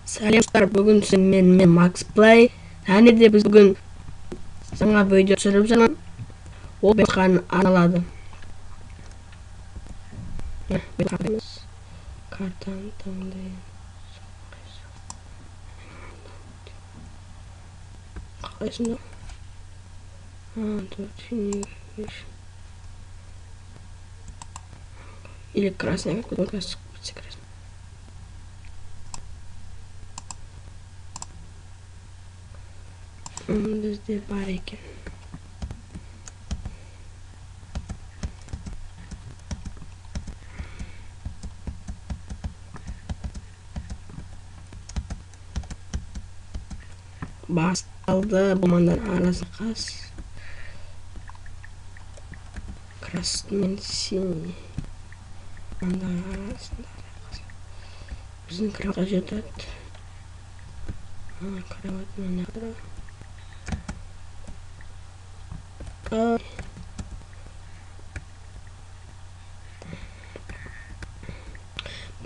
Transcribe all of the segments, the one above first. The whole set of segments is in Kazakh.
Саламдар, бүгін мен Макс Play. Және де біз бүгін жаңа видео түсіріп жатырмын. Ол бетқан арналады. Картаны таңдайын. Қалайсың да? Или красный, как только красный. Бізде бар екен. Басталды бұмандар арасы қас. Красный мен синий. Бұмандар арасында қас. Біздің кроватқа жетеді. Кроват мен қыра.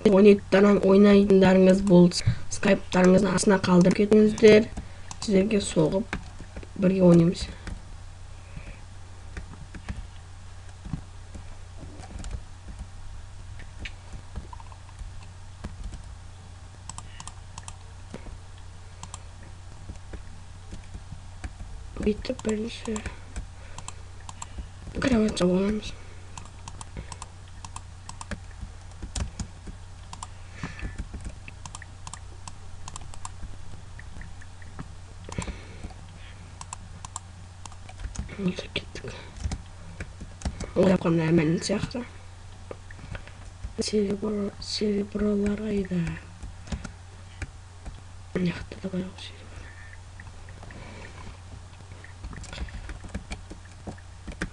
17-тан ойнайтындарыңыз болса, скайптарыңыздың астына қалдырып кетіңіздер. Сіздерге соғып бірге ойнаймыз. Бүйтіп бірінші кроватқа боламыз. Осы кеттік. Ойлап қандай әмәлін сияқты. Серебролар қайда? Неқті да байық серебро.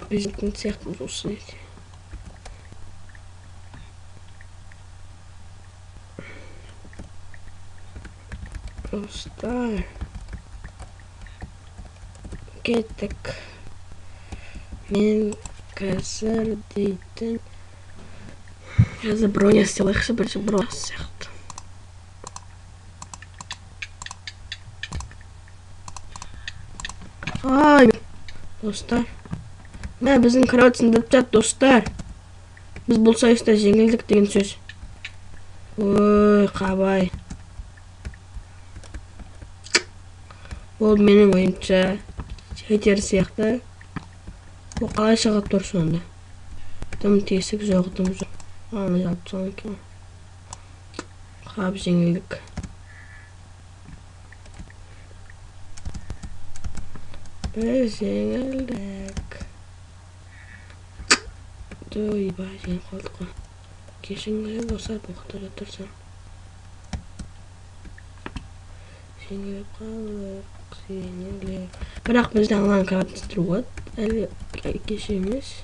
Біздің сияқтымыз осы еді. Достар. Кеттік. Мен қазір дейтін. Қазір броня істелікші бірінші броня сияқты. Ай, достар. Мә, біздің кроват сындырып жат, достар. Біз бұл сайыста жеңілдік деген сөз. Ой, қабай. Ол менің ойымша жетер сияқты. Ол қалай шығып тұр сонда? Дым тесік жоқ, дым жоқ. Аны жалып соң екен. Қап жеңілдік. Біз жеңілдік. Ойбай, жеңіп қалдық қой. Кешіңіз достар, бұқыта жатырсам. Жеңіліп қалдық, жеңіліп. Бірақ бізді аңлаған кроват істіру қойды. Әлі кеше емес.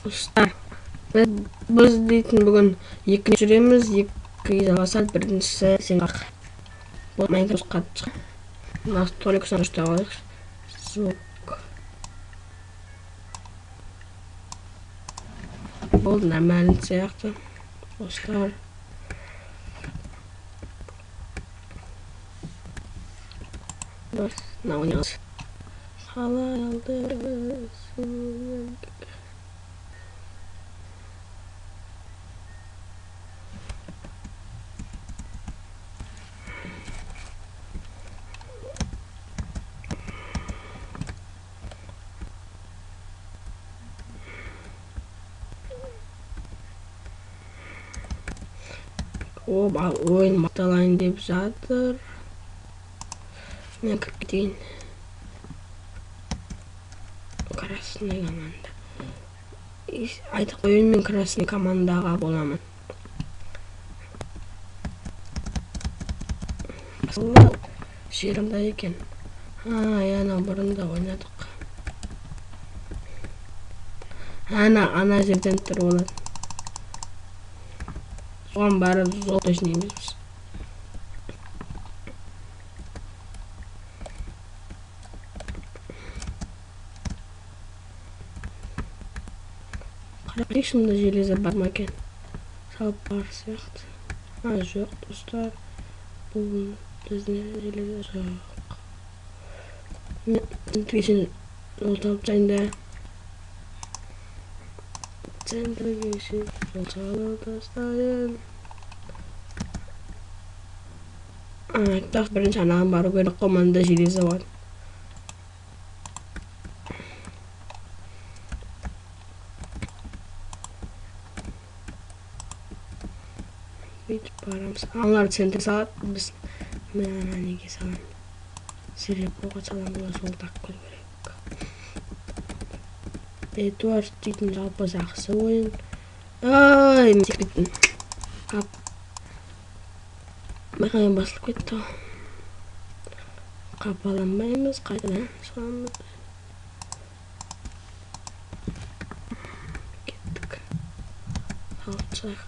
Достар, біз дейтін бүгін екінші жүреміз, екі жалғасады, біріншісі сен қақ. Бұл Майнкрафт қатшы. Настройкасынан ұштап алайық. Звук. Бұл нормальный сияқты. Достар. Мына ойнағыз. Қалай алдырыз. Oyun battalайын деп жатыр. Мен кіріп кетейін. Красный команда. Айтық ойын мен красный командаға боламын. Жерімді екен. Яна бұрында ойнадық. ана жерден тұрып алады. Соған барып золоточный дейміз біз. Қарап шынында железо бар ма екен? Салып бар сияқты. Жоқ достар. Бұл бізде железо жоқ. Мен түйсін жол тауып жайында. Центргеші жол салып тастайын. Так, бірінші анаған бару керек қой, мында железо бар. Бүйтіп барамыз. Аналар центр салады, біз мен ана неге саламын. Сереброға салам, бұла сол тақ көру керек. Эдуард дейтін жалпы жақсы ойын. Ай, мен секреттім. Мақайын басылып кетті. Қапаланбаймыз, қайтадан саламыз. Кеттік. Салып шығайық.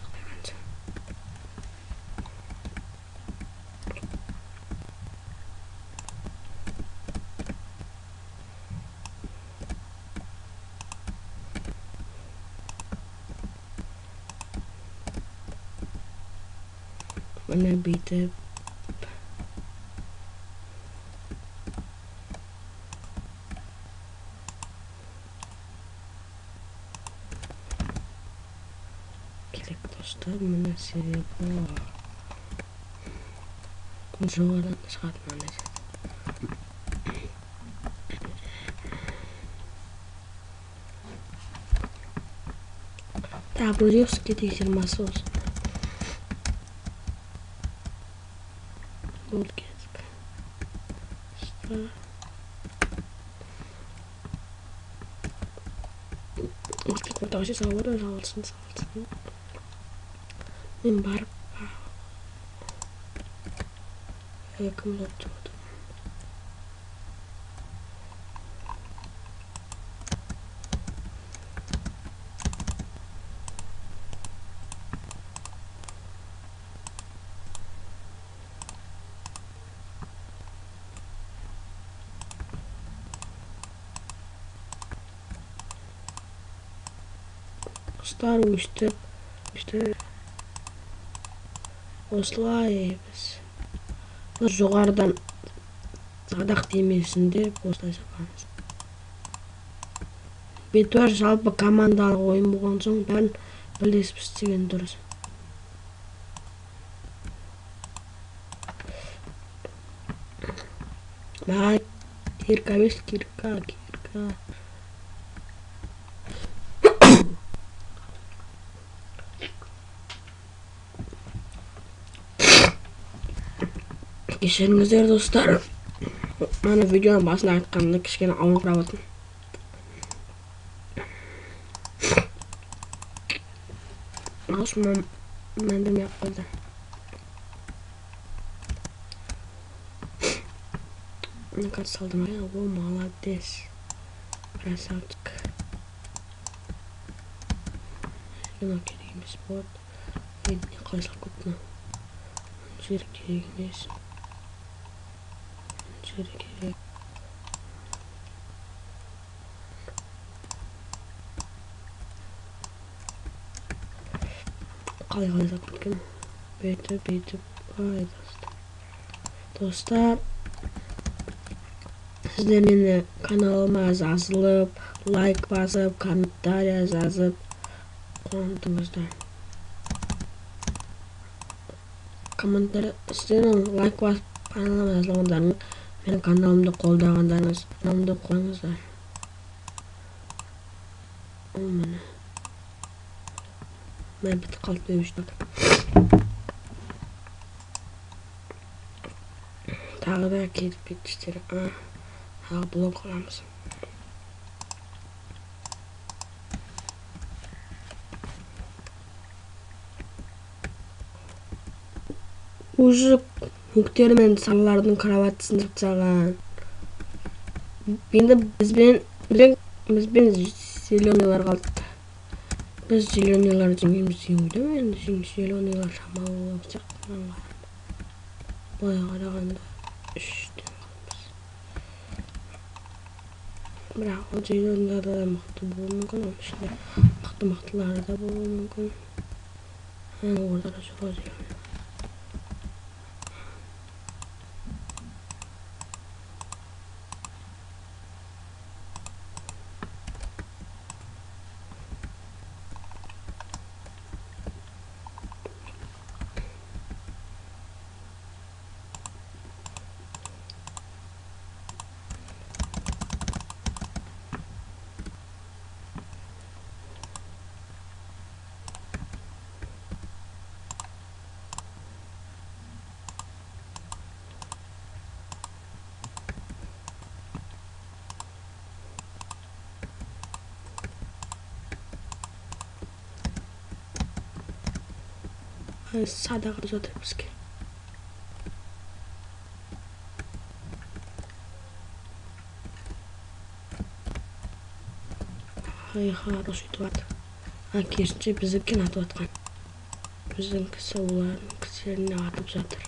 Міне бүйтіп. Керек достар, міне серебро. Жоғардан шығатын андай жер. Так, бұл ревске тексермасы болсын. Бұл кезік. Ұртық ортағы салады, жалылсын. Мен барып кім болып тұрды. Dostlar uçtuk. Осылай біз. Жоғарыдан садақ демесін деп осылай жасаймыз. Бетуар жалпы командалық ойын болған соң бәрін бірлесіп істеген дұрыс. Маған кирка емес, кирка. Кешіріңіздер достар. Мана видеоның басында айтқанымда кішкене ауырып жатырмын. Осымен мәндірмей ақ қойды. Мне кажется, салдым. О, молодец. Красавчик. Жена керек емес болады. Едіне қайсыл көтіні. Жер керек емес. Жер керек. Қалай зап кеткен. Бүйтіп. Ай, достар. Сіздер мені каналыма жазылып, лайк басып, комментария жазып қуантыңыздар. Комментария сіздердің лайк басып каналыма жазылғандарыңыз, менің каналымды қолдағандарыңыз, каналымды қойыңыздар. Ол мені. Мен бітіп қалып өштік. Тағы да кетіп кетіштер. Тағы блок құрамыз. Уже көктері мен салалардың кроватысын жасаған. Енді бізбен зеленыйлар қалды. Biz zileniyalar jengemiz yengdimi endi zileniyalar şamal olacak. Boya qaraganda işte. Biroq o zileniyalar da mıqtı bolуы мүмкүн, işte mıqtı-mıqtılar da bolуы мүмкүn. Orada da çok zileniyalar. Sadaqa uzatır bizga. Хороший тват. Керісінше біздікін атып атқан. Біздің кісі олардың кісілеріне атып жатыр.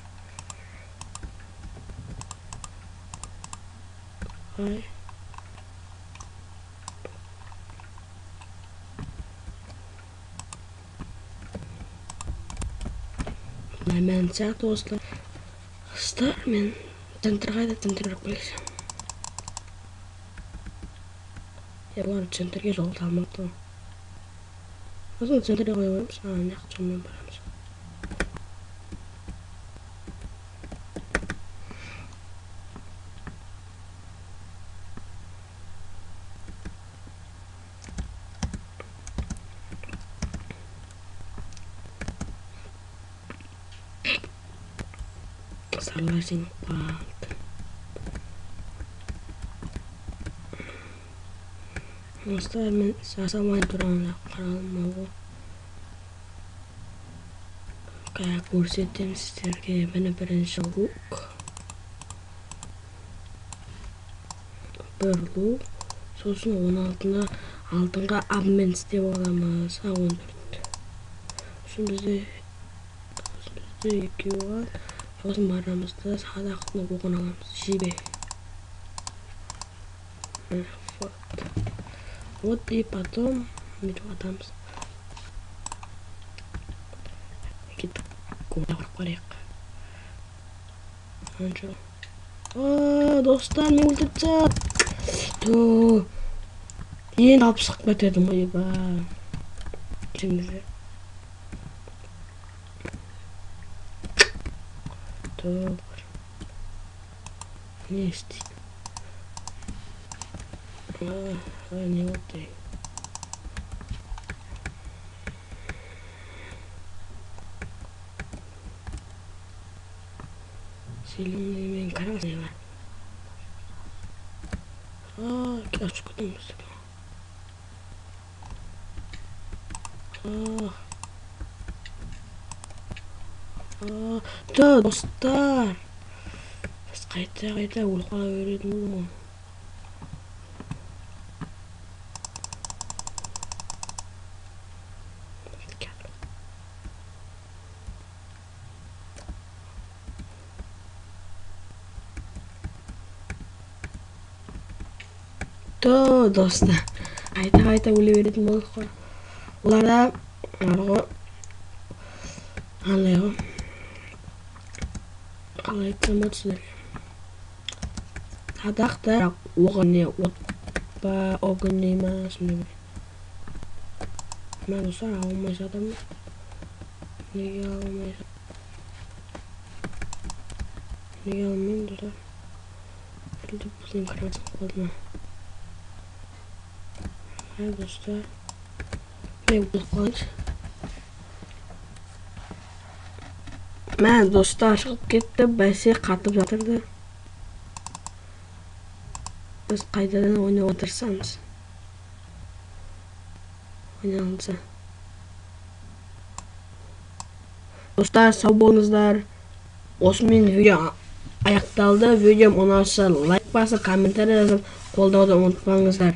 Мен сияқты осылай қыстар мен центрға да центрге келесем. Олар центрге жол алмады. Осыны центрге қойып, ана жақ жолмен барамыз. Согласен, факт. Dostlar, men sasamay turanda qaralmagu. Kaya ko'rsatdim sizlarga mana birinchi luk. Bir luk. So'sin 16'na altınga abmen istep olamiz. 14. So'sin bizde 2 var. So'sin baramızda sadaqatni o'qin olamiz. Jibe. Вот и потом атамыз. Кеттік. Көңілі қорек. Анжо. Достар, мен өлтіртсі. Енді алып шығып кетедім. Ойба. Жеңізі. Не істейді. Не отдай. Зеленый мен красный var. Açık kutumuz. Dostlar. Biz qayta ulqala öğretdim. Dostlar. Qayta o'ylab berdim bo'ldi. Ularda qalay aytmoqchilar. Sadaqda o'g'ini o'tpa o'g'ini emas. Men o'sha olmasam. Nega olmaysan? Nega olmaysan? Şimdi bizim kararımız oldu. Evet dostlar. Ne bulduğunuz? Ben dostlar çıkıp gitti. Besi katıp yatırdı. Biz qaytadan oynayıp otursamız. Oynayalımsa. Dostlar sağ olunuzlar. Osman video ayaktaldı. Videom ondan sonra like basıp komentar yazıp қолдауды unutmаңыздар.